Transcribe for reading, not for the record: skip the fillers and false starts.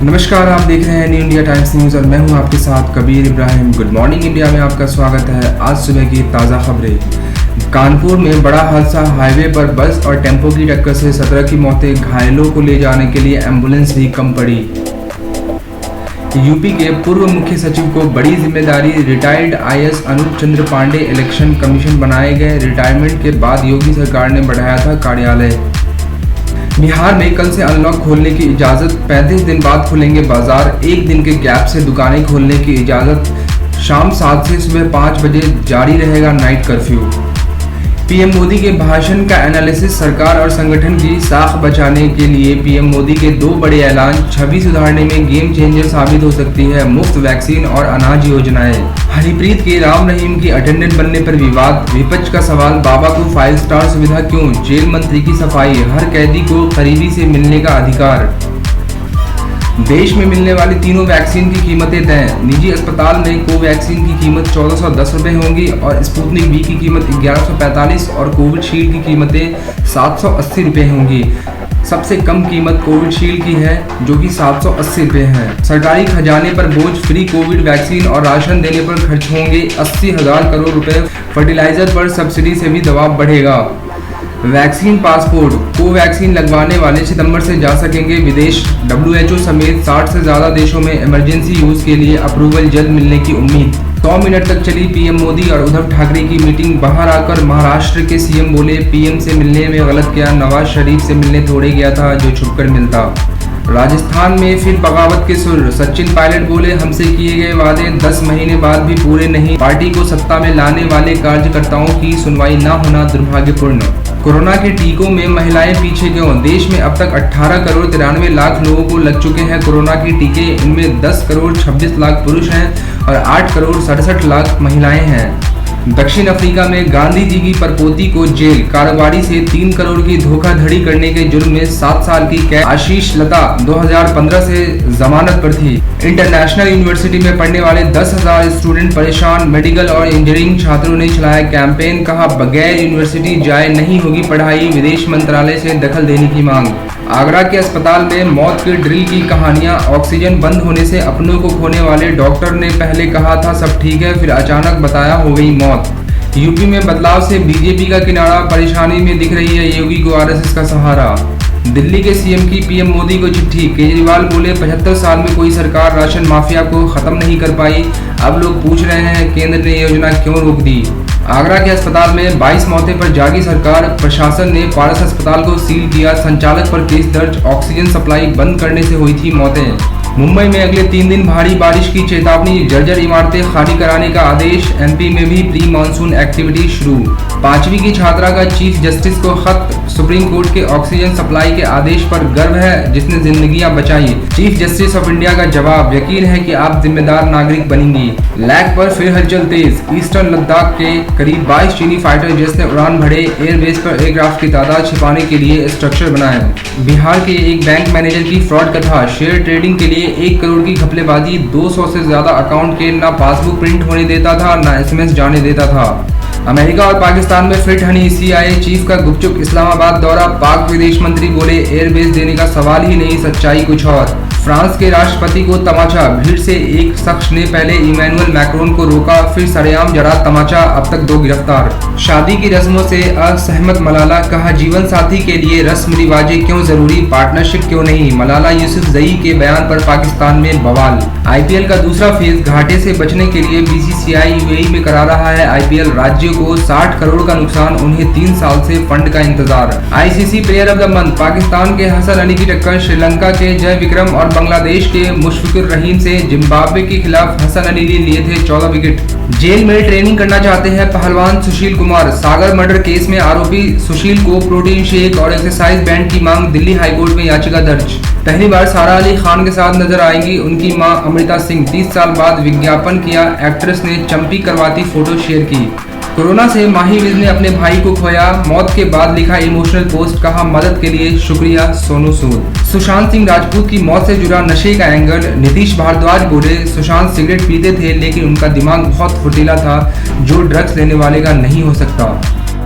नमस्कार, आप देख रहे हैं न्यू इंडिया टाइम्स न्यूज़ और मैं हूं आपके साथ Kabir Ibrahim. Good morning India में आपका स्वागत है। आज सुबह की ताज़ा खबरें। कानपुर में बड़ा हादसा, हाईवे पर बस और टेम्पो की टक्कर से 17 की मौतें, घायलों को ले जाने के लिए एम्बुलेंस भी कम पड़ी। यूपी के पूर्व मुख्य सचिव को बड़ी जिम्मेदारी, रिटायर्ड आईएएस अनूप चंद्र पांडे इलेक्शन कमीशन बनाए गए। रिटायरमेंट के बाद योगी सरकार ने बढ़ाया था कार्यालय। बिहार में कल से अनलॉक खोलने की इजाज़त, 35 दिन बाद खुलेंगे बाजार। एक दिन के गैप से दुकानें खोलने की इजाज़त। शाम 7 से सुबह 5 बजे जारी रहेगा नाइट कर्फ्यू। पीएम मोदी के भाषण का एनालिसिस, सरकार और संगठन की साख बचाने के लिए पीएम मोदी के 2 बड़े ऐलान, छवि सुधारने में गेम चेंजर साबित हो सकती है। मुफ्त वैक्सीन और अनाज योजनाएं। हनीप्रीत के राम रहीम की अटेंडेंट बनने पर विवाद, विपक्ष का सवाल, बाबा को 5 स्टार सुविधा क्यों? जेल मंत्री की सफाई, हर कैदी को करीबी से मिलने का अधिकार। देश में मिलने वाली तीनों वैक्सीन की कीमतें तय। निजी अस्पताल में कोवैक्सीन की कीमत 1410 रुपये होंगी और स्पुतनिक वी की कीमत 1145 और कोविशील्ड की कीमतें 780 रुपये होंगी। सबसे कम कीमत कोविशील्ड की है जो कि 780 रुपये है। सरकारी खजाने पर बोझ, फ्री कोविड वैक्सीन और राशन देने पर खर्च होंगे 80,000 करोड़ रुपए। फर्टिलाइजर पर सब्सिडी से भी दबाव बढ़ेगा। वैक्सीन पासपोर्ट, कोवैक्सीन लगवाने वाले सितंबर से जा सकेंगे विदेश। WHO समेत 60 से ज़्यादा देशों में इमरजेंसी यूज़ के लिए अप्रूवल जल्द मिलने की उम्मीद। 100 मिनट तक चली पीएम मोदी और उद्धव ठाकरे की मीटिंग। बाहर आकर महाराष्ट्र के सीएम बोले, पीएम से मिलने में गलत किया, नवाज शरीफ से मिलने थोड़े गया था जो छुपकर मिलता। राजस्थान में फिर बगावत के सुर, सचिन पायलट बोले, हमसे किए गए वादे 10 महीने बाद भी पूरे नहीं। पार्टी को सत्ता में लाने वाले कार्यकर्ताओं की सुनवाई न होना दुर्भाग्यपूर्ण। कोरोना के टीकों में महिलाएं पीछे क्यों? देश में अब तक 18 करोड़ 93 लाख लोगों को लग चुके हैं कोरोना के टीके। इनमें 10 करोड़ 26 लाख पुरुष हैं और 8 करोड़ 67 लाख महिलाएं हैं। दक्षिण अफ्रीका में गांधी जी की परपोती को जेल, कारोबारी से 3 करोड़ की धोखाधड़ी करने के जुर्म में 7 साल की कैद। आशीष लता 2015 से जमानत पर थी। इंटरनेशनल यूनिवर्सिटी में पढ़ने वाले 10,000 स्टूडेंट परेशान। मेडिकल और इंजीनियरिंग छात्रों ने चलाया कैंपेन, कहा बगैर यूनिवर्सिटी जाए नहीं होगी पढ़ाई। विदेश मंत्रालय से दखल देने की मांग। आगरा के अस्पताल में मौत के ड्रिल की कहानियां, ऑक्सीजन बंद होने से अपनों को खोने वाले डॉक्टर ने पहले कहा था सब ठीक है, फिर अचानक बताया हो गई मौत। यूपी में बदलाव से बीजेपी का किनारा, परेशानी में दिख रही है योगी को आरएसएस का सहारा। दिल्ली के सीएम की पीएम मोदी को चिट्ठी, केजरीवाल बोले 75 साल में कोई सरकार राशन माफिया को खत्म नहीं कर पाई। अब लोग पूछ रहे हैं केंद्र ने योजना क्यों रोक दी। आगरा के अस्पताल में 22 मौतें पर जागी सरकार, प्रशासन ने पारस अस्पताल को सील किया। संचालक पर केस दर्ज, ऑक्सीजन सप्लाई बंद करने से हुई थी मौतें। मुंबई में अगले 3 दिन भारी बारिश की चेतावनी, जर्जर इमारतें खाली कराने का आदेश। एमपी में भी प्री मानसून एक्टिविटी शुरू। 5वीं की छात्रा का चीफ जस्टिस को खत, सुप्रीम कोर्ट के ऑक्सीजन सप्लाई के आदेश पर गर्व है जिसने जिंदगियां बचाई। चीफ जस्टिस ऑफ इंडिया का जवाब, यकीन है कि आप जिम्मेदार नागरिक बनेंगी। लैग पर फिर हलचल तेज, ईस्टर्न लद्दाख के करीब 22 चीनी फाइटर जेट्स ने उड़ान भरे। एयरबेस पर एयरक्राफ्ट की तादाद छिपाने के लिए स्ट्रक्चर बनाए। बिहार के एक बैंक मैनेजर की फ्रॉड कथा, शेयर ट्रेडिंग के लिए 1 करोड़ की घपलेबाजी। 200 से ज्यादा अकाउंट के ना पासबुक प्रिंट होने देता था ना SMS जाने देता था। अमेरिका और पाकिस्तान में फिट हनी, CIA चीफ का गुपचुप इस्लामाबाद दौरा। पाक विदेश मंत्री बोले एयरबेस देने का सवाल ही नहीं, सच्चाई कुछ और। फ्रांस के राष्ट्रपति को तमाचा, भीड़ से एक शख्स ने पहले इमैनुअल मैक्रोन को रोका, फिर सरेआम जड़ा तमाचा, अब तक 2 गिरफ्तार। शादी की रस्मों से असहमत मलाला, कहा जीवन साथी के लिए रस्म रिवाजें क्यों जरूरी, पार्टनरशिप क्यों नहीं। मलाला यूसुफजई के बयान पर पाकिस्तान में बवाल। IPL का दूसरा फेज, घाटे से बचने के लिए BCCI UAE में करा रहा है IPL। राज्यों को 60 करोड़ का नुकसान, उन्हें 3 साल से फंड का इंतजार। ICC player of the month, Pakistan के हसन अली की टक्कर श्रीलंका के जय विक्रम और बांग्लादेश के मुशफिकुर रहीम से। जिम्बाब्वे के खिलाफ हसन अली ने लिए थे 14 विकेट। जेल में ट्रेनिंग करना चाहते हैं पहलवान सुशील कुमार। सागर मर्डर केस में आरोपी सुशील को प्रोटीन शेक और एक्सरसाइज बैंड की मांग, दिल्ली हाईकोर्ट में याचिका दर्ज। पहली बार सारा अली खान के साथ नजर आएंगी उनकी मां अमृता सिंह। 30 साल बाद विज्ञापन किया, एक्ट्रेस ने चंपी करवाती फोटो शेयर की। कोरोना से माहीविज ने अपने भाई को खोया, मौत के बाद लिखा इमोशनल पोस्ट, कहा मदद के लिए शुक्रिया सोनू सूद। सुशांत सिंह राजपूत की मौत से जुड़ा नशे का एंगल, नीतीश भारद्वाज बोले सुशांत सिगरेट पीते थे लेकिन उनका दिमाग बहुत फुर्तीला था, जो ड्रग्स लेने वाले का नहीं हो सकता।